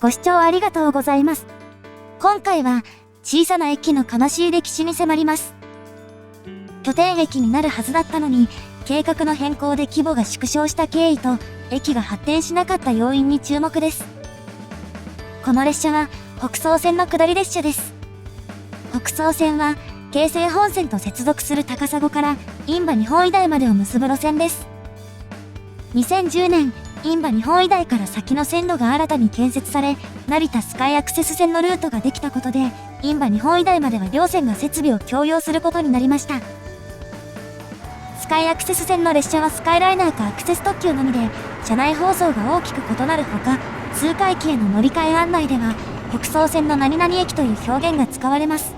ご視聴ありがとうございます。今回は小さな駅の悲しい歴史に迫ります。拠点駅になるはずだったのに、計画の変更で規模が縮小した経緯と、駅が発展しなかった要因に注目です。この列車は北総線の下り列車です。北総線は京成本線と接続する高砂から印旛日本医大までを結ぶ路線です。2010年、印旛日本医大から先の線路が新たに建設され、成田スカイアクセス線のルートができたことで、印旛日本医大までは両線が設備を共用することになりました。スカイアクセス線の列車はスカイライナーかアクセス特急のみで、車内放送が大きく異なるほか、通過駅への乗り換え案内では、北総線の何々駅という表現が使われます。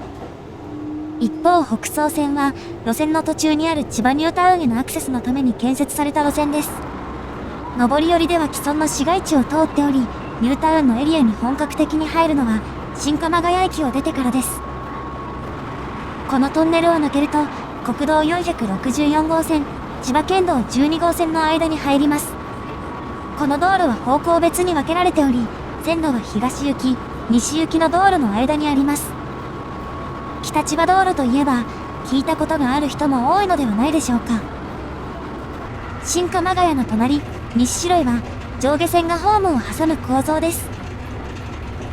一方、北総線は、路線の途中にある千葉ニュータウンへのアクセスのために建設された路線です。上り寄りでは既存の市街地を通っており、ニュータウンのエリアに本格的に入るのは、新鎌ヶ谷駅を出てからです。このトンネルを抜けると、国道464号線、千葉県道12号線の間に入ります。この道路は方向別に分けられており、線路は東行き、西行きの道路の間にあります。北千葉道路といえば、聞いたことがある人も多いのではないでしょうか。新鎌ヶ谷の隣、西白井は上下線がホームを挟む構造です。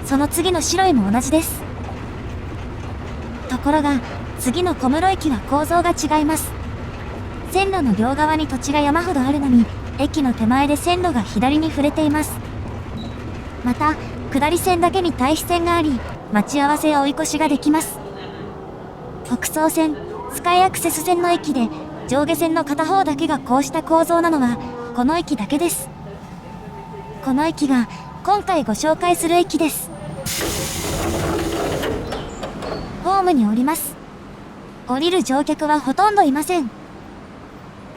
その次の白井も同じです。ところが、次の小室駅は構造が違います。線路の両側に土地が山ほどあるのに、駅の手前で線路が左に触れています。また、下り線だけに対比線があり、待ち合わせや追い越しができます。北総線、スカイアクセス線の駅で、上下線の片方だけがこうした構造なのは、この駅だけです。この駅が今回ご紹介する駅です。ホームに降ります。降りる乗客はほとんどいません。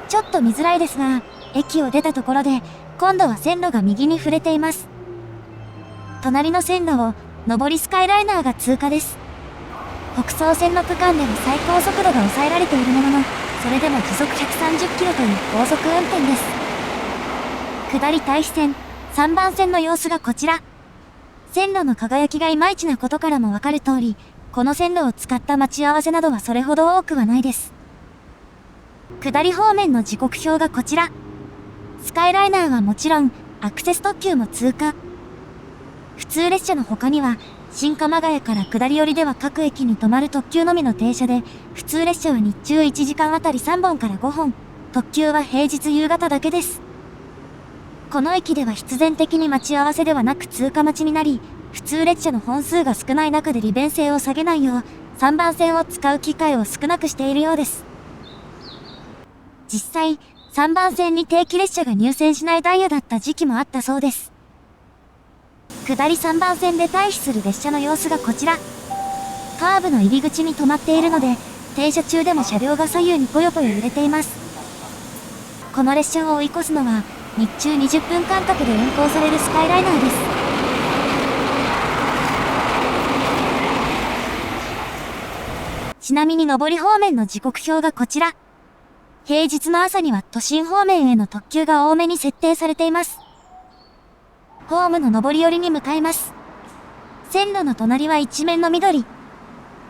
ちょっと見づらいですが、駅を出たところで今度は線路が右に触れています。隣の線路を上りスカイライナーが通過です。北総線の区間では最高速度が抑えられているものの、それでも時速130キロという高速運転です。下り対比線、3番線の様子がこちら。線路の輝きがいまいちなことからもわかる通り、この線路を使った待ち合わせなどはそれほど多くはないです。下り方面の時刻表がこちら。スカイライナーはもちろん、アクセス特急も通過。普通列車の他には、新鎌ヶ谷から下り寄りでは各駅に止まる特急のみの停車で、普通列車は日中1時間あたり3本から5本、特急は平日夕方だけです。この駅では必然的に待ち合わせではなく通過待ちになり、普通列車の本数が少ない中で利便性を下げないよう、3番線を使う機会を少なくしているようです。実際、3番線に定期列車が入線しないダイヤだった時期もあったそうです。下り3番線で退避する列車の様子がこちら。カーブの入り口に止まっているので、停車中でも車両が左右にぽよぽよ揺れています。この列車を追い越すのは、日中20分間隔で運行されるスカイライナーです。ちなみに上り方面の時刻表がこちら。平日の朝には都心方面への特急が多めに設定されています。ホームの上り寄りに向かいます。線路の隣は一面の緑。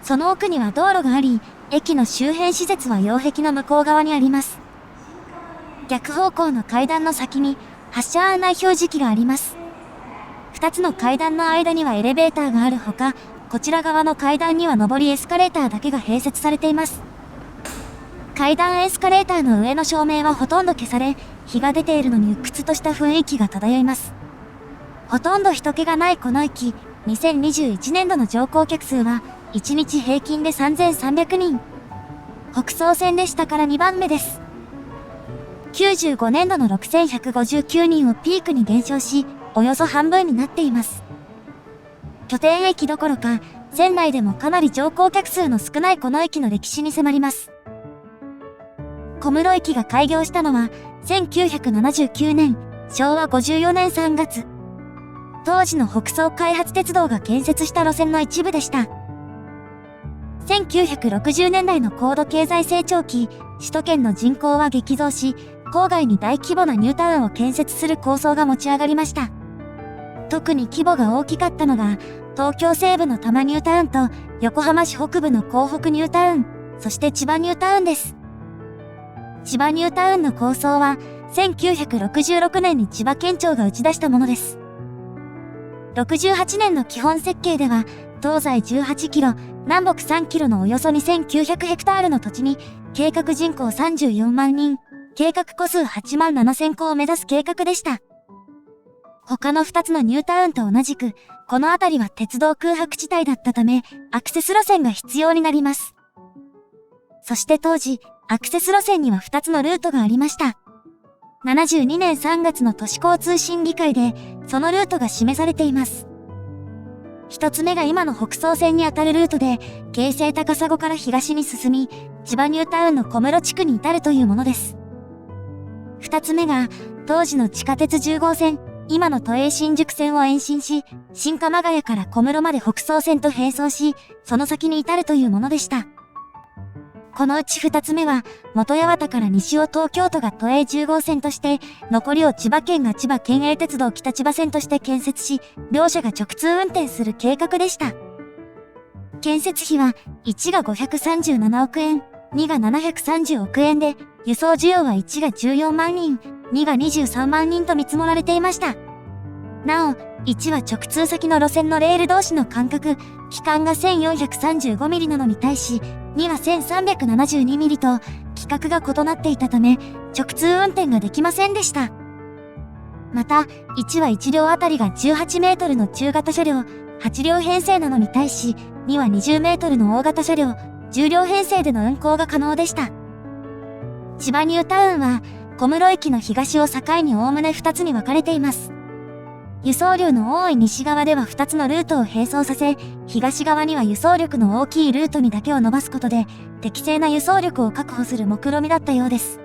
その奥には道路があり、駅の周辺施設は擁壁の向こう側にあります。逆方向の階段の先に発車案内表示器があります。2つの階段の間にはエレベーターがあるほか、こちら側の階段には上りエスカレーターだけが併設されています。階段エスカレーターの上の照明はほとんど消され、日が出ているのに鬱屈とした雰囲気が漂います。ほとんど人気がないこの駅、2021年度の乗降客数は1日平均で3300人。北総線で下から2番目です。95年度の6159人をピークに減少し、およそ半分になっています。拠点駅どころか、線内でもかなり乗降客数の少ないこの駅の歴史に迫ります。小室駅が開業したのは、1979年、昭和54年3月。当時の北総開発鉄道が建設した路線の一部でした。1960年代の高度経済成長期、首都圏の人口は激増し、郊外に大規模なニュータウンを建設する構想が持ち上がりました。特に規模が大きかったのが、東京西部の多摩ニュータウンと、横浜市北部の港北ニュータウン、そして千葉ニュータウンです。千葉ニュータウンの構想は、1966年に千葉県庁が打ち出したものです。68年の基本設計では、東西18キロ、南北3キロのおよそ2900ヘクタールの土地に、計画人口34万人、計画戸数8万7000戸を目指す計画でした。他の2つのニュータウンと同じく、この辺りは鉄道空白地帯だったため、アクセス路線が必要になります。そして当時、アクセス路線には2つのルートがありました。72年3月の都市交通審議会で、そのルートが示されています。一つ目が今の北総線にあたるルートで、京成高砂から東に進み、千葉ニュータウンの小室地区に至るというものです。二つ目が、当時の地下鉄10号線、今の都営新宿線を延伸し、新鎌ヶ谷から小室まで北総線と並走し、その先に至るというものでした。このうち二つ目は、元八幡から西を東京都が都営10号線として、残りを千葉県が千葉県営鉄道北千葉線として建設し、両社が直通運転する計画でした。建設費は、1が537億円、2が730億円で、輸送需要は1が14万人、2が23万人と見積もられていました。なお、1は直通先の路線のレール同士の間隔、期間が1435ミリなのに対し、2は1372ミリと規格が異なっていたため、直通運転ができませんでした。また、1は1両あたりが18メートルの中型車両、8両編成なのに対し、2は20メートルの大型車両、10両編成での運行が可能でした。千葉ニュータウンは、小室駅の東を境におおむね2つに分かれています。輸送量の多い西側では2つのルートを並走させ、東側には輸送力の大きいルートにだけを伸ばすことで、適正な輸送力を確保する目論みだったようです。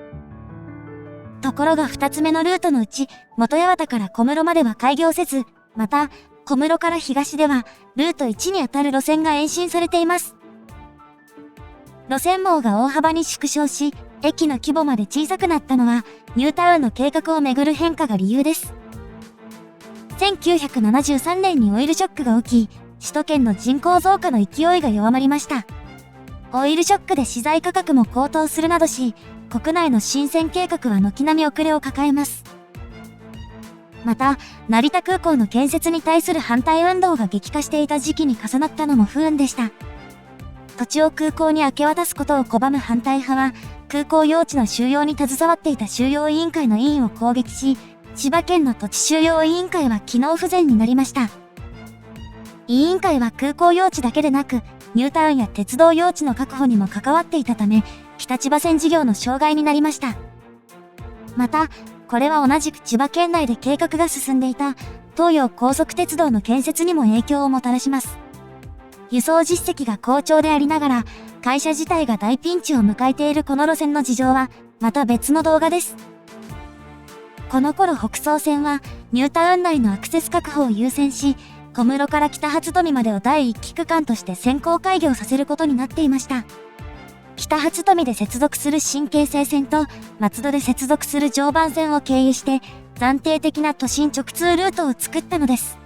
ところが2つ目のルートのうち、元八幡から小室までは開業せず、また、小室から東では、ルート1にあたる路線が延伸されています。路線網が大幅に縮小し、駅の規模まで小さくなったのは、ニュータウンの計画をめぐる変化が理由です。1973年にオイルショックが起き、首都圏の人口増加の勢いが弱まりました。オイルショックで資材価格も高騰するなどし、国内の新線計画は軒並み遅れを抱えます。また、成田空港の建設に対する反対運動が激化していた時期に重なったのも不運でした。土地を空港に明け渡すことを拒む反対派は、空港用地の収用に携わっていた収容委員会の委員を攻撃し、千葉県の土地収容委員会は機能不全になりました。委員会は空港用地だけでなく、ニュータウンや鉄道用地の確保にも関わっていたため、北千葉線事業の障害になりました。また、これは同じく千葉県内で計画が進んでいた、東洋高速鉄道の建設にも影響をもたらします。輸送実績が好調でありながら、会社自体が大ピンチを迎えているこの路線の事情は、また別の動画です。この頃北総線は、ニュータウン内のアクセス確保を優先し、小室から北初富までを第1期区間として先行開業させることになっていました。北初富で接続する新京成線と、松戸で接続する常磐線を経由して、暫定的な都心直通ルートを作ったのです。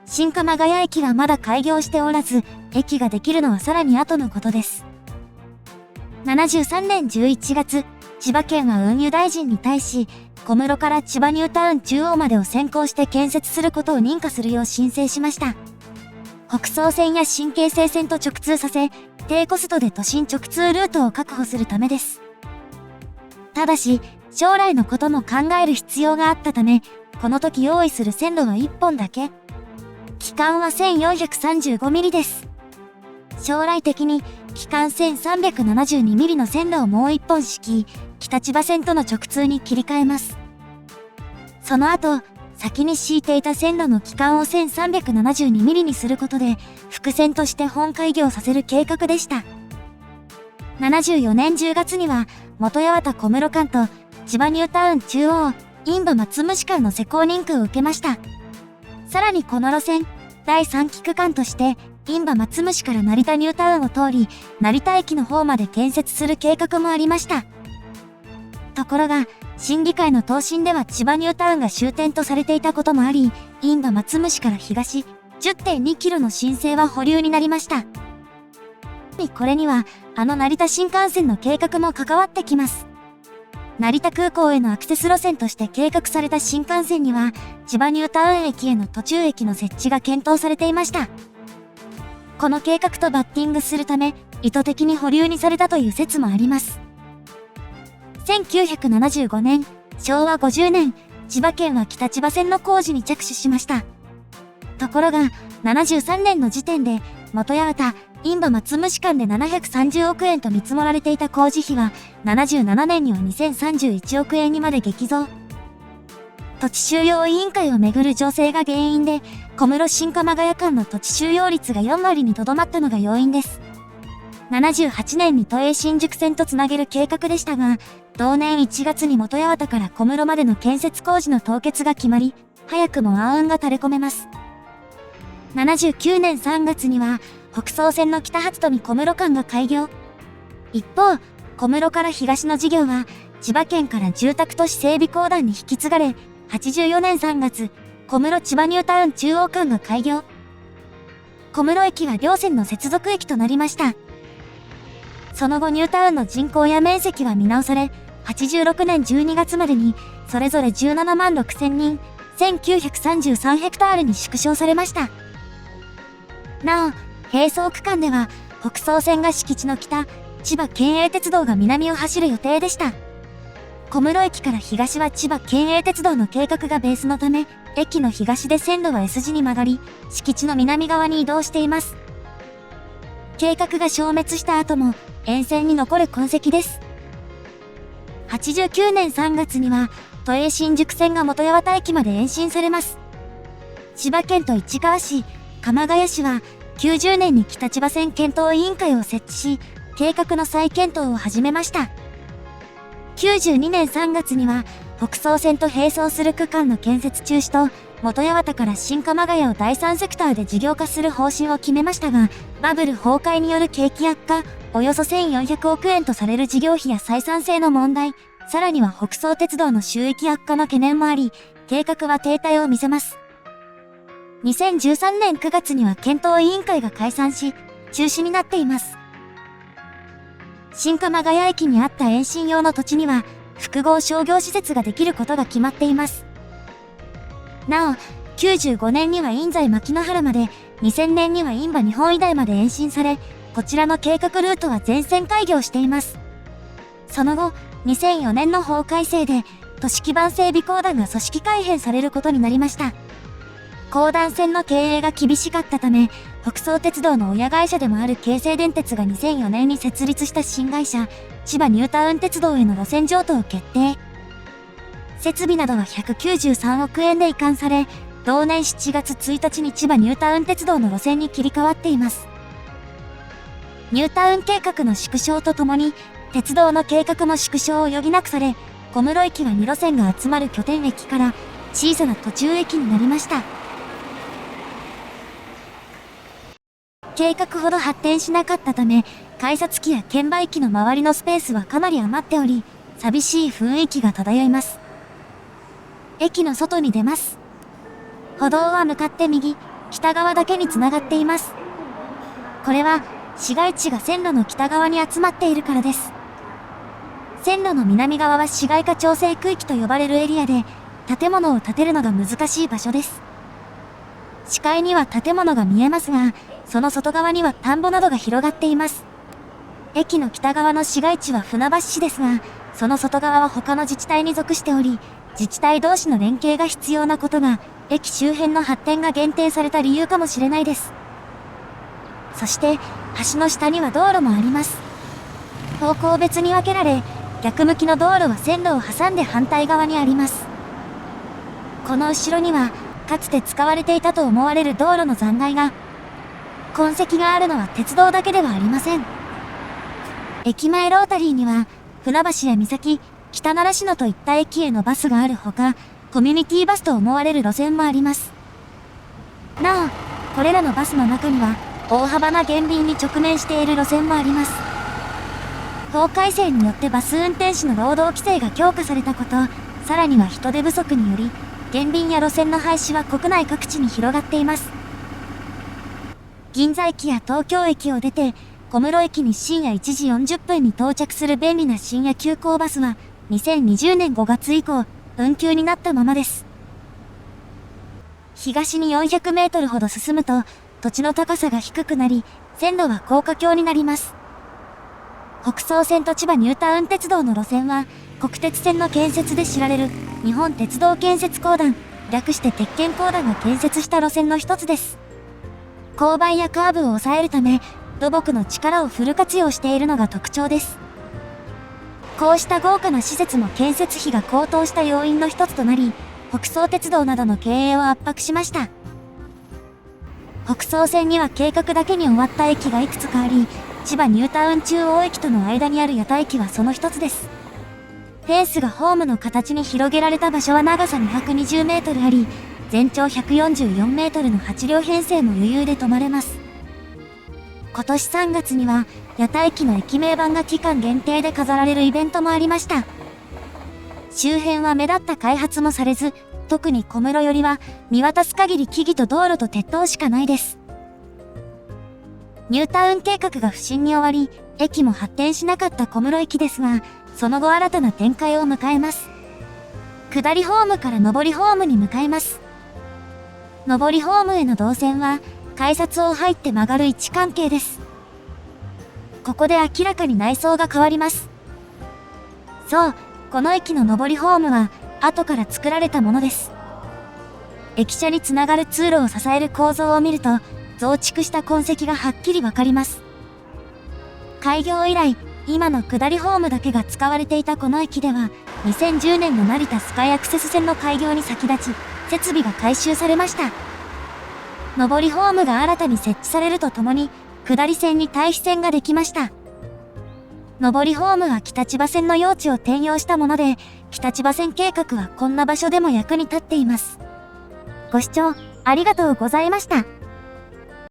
新鎌ヶ谷駅はまだ開業しておらず、駅ができるのはさらに後のことです。73年11月、千葉県は運輸大臣に対し、小室から千葉ニュータウン中央までを先行して建設することを認可するよう申請しました。北総線や新京成線と直通させ、低コストで都心直通ルートを確保するためです。ただし、将来のことも考える必要があったため、この時用意する線路は1本だけ。期間は1435ミリです。将来的に、期間1372ミリの線路をもう1本敷き、北千葉線との直通に切り替えます。その後、先に敷いていた線路の期間を1372ミリにすることで、複線として本開業させる計画でした。74年10月には、元八幡小室間と千葉ニュータウン中央、印旛松虫間の施工認可を受けました。さらにこの路線、第3期区間として、印旛松虫から成田ニュータウンを通り、成田駅の方まで建設する計画もありました。ところが、審議会の答申では千葉ニュータウンが終点とされていたこともあり、印旛松虫から東 10.2 キロの申請は保留になりました。これには、成田新幹線の計画も関わってきます。成田空港へのアクセス路線として計画された新幹線には、千葉ニュータウン駅への途中駅の設置が検討されていました。この計画とバッティングするため、意図的に保留にされたという説もあります。1975年、昭和50年、千葉県は北千葉線の工事に着手しました。ところが、73年の時点で、元八幡、印旛松虫間で730億円と見積もられていた工事費は、77年には2031億円にまで激増。土地収用委員会をめぐる情勢が原因で、小室新鎌ヶ谷間の土地収用率が4割にとどまったのが要因です。78年に都営新宿線とつなげる計画でしたが、同年1月に元八幡から小室までの建設工事の凍結が決まり、早くも暗雲が垂れ込めます。79年3月には、北総線の北初富小室間が開業。一方、小室から東の事業は、千葉県から住宅都市整備公団に引き継がれ、84年3月、小室千葉ニュータウン中央間が開業。小室駅は両線の接続駅となりました。その後ニュータウンの人口や面積は見直され、86年12月までに、それぞれ17万6000人、1933ヘクタールに縮小されました。なお、並走区間では、北総線が敷地の北、千葉県営鉄道が南を走る予定でした。小室駅から東は千葉県営鉄道の計画がベースのため、駅の東で線路は S 字に曲がり、敷地の南側に移動しています。計画が消滅した後も、沿線に残る痕跡です。89年3月には、都営新宿線が元八幡駅まで延伸されます。千葉県と市川市、鎌ヶ谷市は、90年に北千葉線検討委員会を設置し、計画の再検討を始めました。92年3月には、北総線と並走する区間の建設中止と、元八幡から新鎌ヶ谷を第三セクターで事業化する方針を決めましたが、バブル崩壊による景気悪化、およそ1400億円とされる事業費や採算性の問題、さらには北総鉄道の収益悪化の懸念もあり、計画は停滞を見せます。2013年9月には検討委員会が解散し、中止になっています。新鎌ヶ谷駅にあった延伸用の土地には、複合商業施設ができることが決まっています。なお、95年には印西牧之原まで、2000年には印旛日本医大まで延伸され、こちらの計画ルートは全線開業しています。その後、2004年の法改正で、都市基盤整備公団が組織改編されることになりました。公団線の経営が厳しかったため、北総鉄道の親会社でもある京成電鉄が2004年に設立した新会社、千葉ニュータウン鉄道への路線譲渡を決定。設備などは193億円で移管され、同年7月1日に千葉ニュータウン鉄道の路線に切り替わっています。ニュータウン計画の縮小とともに、鉄道の計画も縮小を余儀なくされ、小室駅は2路線が集まる拠点駅から小さな途中駅になりました。計画ほど発展しなかったため、改札機や券売機の周りのスペースはかなり余っており、寂しい雰囲気が漂います。駅の外に出ます。歩道は向かって右、北側だけにつながっています。これは、市街地が線路の北側に集まっているからです。線路の南側は市街化調整区域と呼ばれるエリアで、建物を建てるのが難しい場所です。視界には建物が見えますが、その外側には田んぼなどが広がっています。駅の北側の市街地は船橋市ですが、その外側は他の自治体に属しており、自治体同士の連携が必要なことが、駅周辺の発展が限定された理由かもしれないです。そして、橋の下には道路もあります。方向別に分けられ、逆向きの道路は線路を挟んで反対側にあります。この後ろには、かつて使われていたと思われる道路の残骸が、痕跡があるのは鉄道だけではありません。駅前ロータリーには、船橋や三崎、北習志野といった駅へのバスがあるほか、コミュニティバスと思われる路線もあります。なお、これらのバスの中には、大幅な減便に直面している路線もあります。法改正によってバス運転手の労働規制が強化されたこと、さらには人手不足により、減便や路線の廃止は国内各地に広がっています。銀座駅や東京駅を出て、小室駅に深夜1時40分に到着する便利な深夜急行バスは、2020年5月以降、運休になったままです。東に400メートルほど進むと、土地の高さが低くなり、線路は高架橋になります。北総線と千葉ニュータウン鉄道の路線は、国鉄線の建設で知られる、日本鉄道建設公団、略して鉄建公団が建設した路線の一つです。勾配やカーブを抑えるため、土木の力をフル活用しているのが特徴です。こうした豪華な施設も建設費が高騰した要因の一つとなり、北総鉄道などの経営を圧迫しました。北総線には計画だけに終わった駅がいくつかあり、千葉ニュータウン中央駅との間にある矢田駅はその一つです。フェンスがホームの形に広げられた場所は長さ220メートルあり、全長144メートルの8両編成も余裕で止まれます。今年3月には、矢田駅の駅名板が期間限定で飾られるイベントもありました。周辺は目立った開発もされず、特に小室寄りは見渡す限り木々と道路と鉄塔しかないです。ニュータウン計画が不振に終わり、駅も発展しなかった小室駅ですが、その後新たな展開を迎えます。下りホームから上りホームに向かいます。上りホームへの動線は、改札を入って曲がる位置関係です。ここで明らかに内装が変わります。そう、この駅の上りホームは、後から作られたものです。駅舎につながる通路を支える構造を見ると、増築した痕跡がはっきりわかります。開業以来、今の下りホームだけが使われていたこの駅では、2010年の成田スカイアクセス線の開業に先立ち、設備が改修されました。上りホームが新たに設置されるとともに、下り線に対比線ができました。上りホームは北千葉線の用地を転用したもので、北千葉線計画はこんな場所でも役に立っています。ご視聴ありがとうございました。